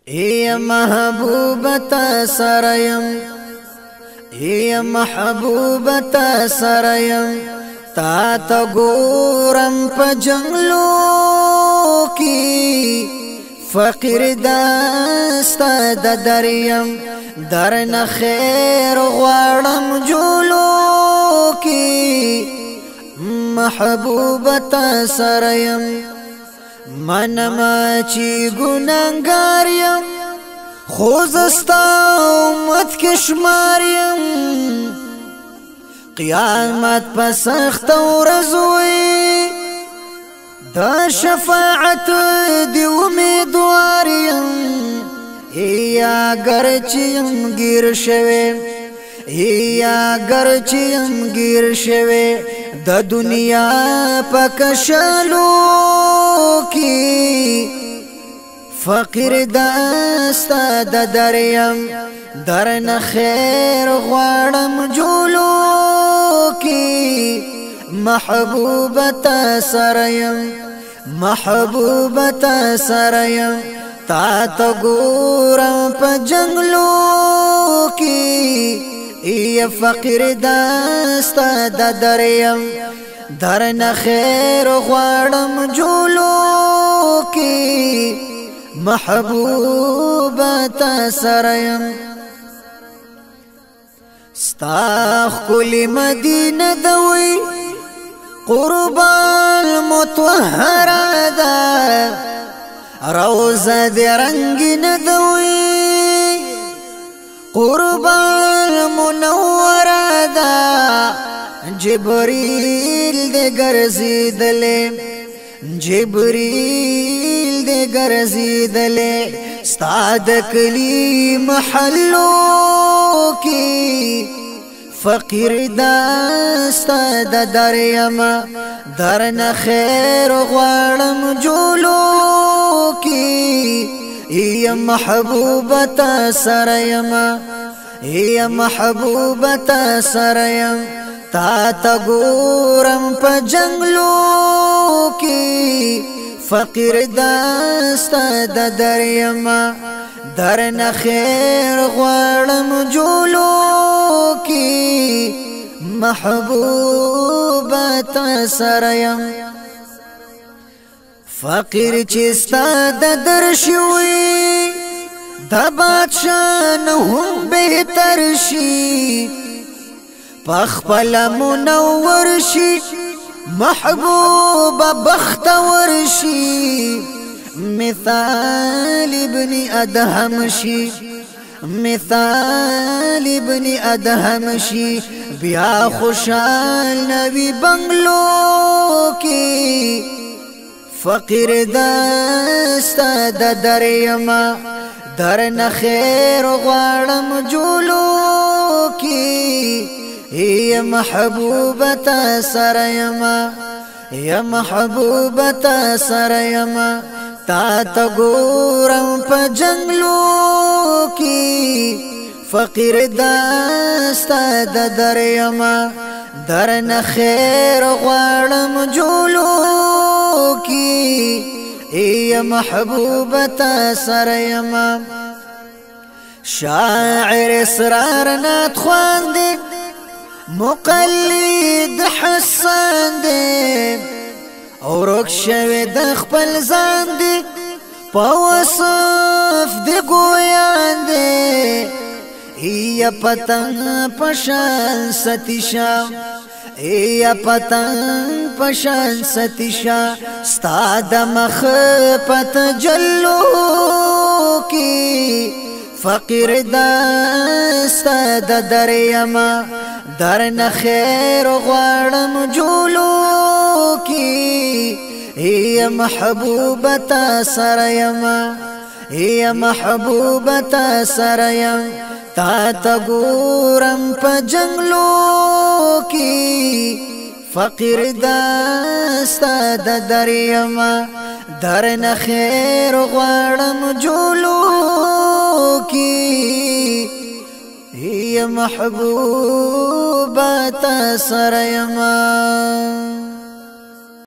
ای محبوبتا سریم، ای محبوبتا سریم، تا تا گورم پا جنگلو کی فقیر دستا دا دریم، در نخیر غوارم جولو کی محبوبتا سریم. منما چی گناهگاریم خوزستا امت کشماریم، قیامت پسخت ورزوی دا شفاعت دی امیدواریم. یا گرچیم گیر شوی، یا گرچیم گیر شوی د دنیا پکشلو کی فقیر دستا د دریم، در نخیر غوارم جولو کی محبوبتا سریم، محبوبتا سریم، تا تا گورم پا جنگلو کی ای فقیر دستا د دریم، در نخیر غوارم جولو کی محبوبتا سریم. ستا خکلی مدینه دوی قربان متوهره ده، روزه دی رنگین دوی قربان منوره ده، جبریل دی گرزیدلی، جبریل دی گرزیدلی ستا د کلی محلو کی فقیر دستا د دریم، در نخیر غوارم جولو کی ای محبوبتا سریم، ای محبوبتا سریم، تا تا گورم پا جنگلو کی فقیر دستا د دریم، در نخیر غوارم جولو کی محبوبتا سریم. فقیر چستا د درشوی د بادشاہ نهم بہتر شی، پخپل منور شی محبوب بختور شی، مثال ابن ادهم شی، مثال ابن ادهم شی، بیا خوشحال نبی بنگلو کی فقیر دستا د دریم، در نخیر غوارم جولو کی ای محبوبتا سریم، ای محبوبتا سریم، تا تا گورم پا جنگلو کی فقیر دستا د دریم، در نخیر غوارم جولو کی ای محبوبتا سریم. شاعر اسرار نات خواندی مقلد حسان دی، اورک شوی د خپل ځان دی په وصف دی ګویان دی، ای پتنګ پشان ستیشا، ای پتنګ پشان ستیشا، ستا د مخ پت جلو کی فقیر دستا د دریم، در نخیر غوارم جولو کی ای محبوبتا سریم، ای محبوبتا سریم، تا تا گورم پا جنگلو کی فقیر دستا د دریم، در نخیر غوارم جولو کی ای محبوبتا سریم.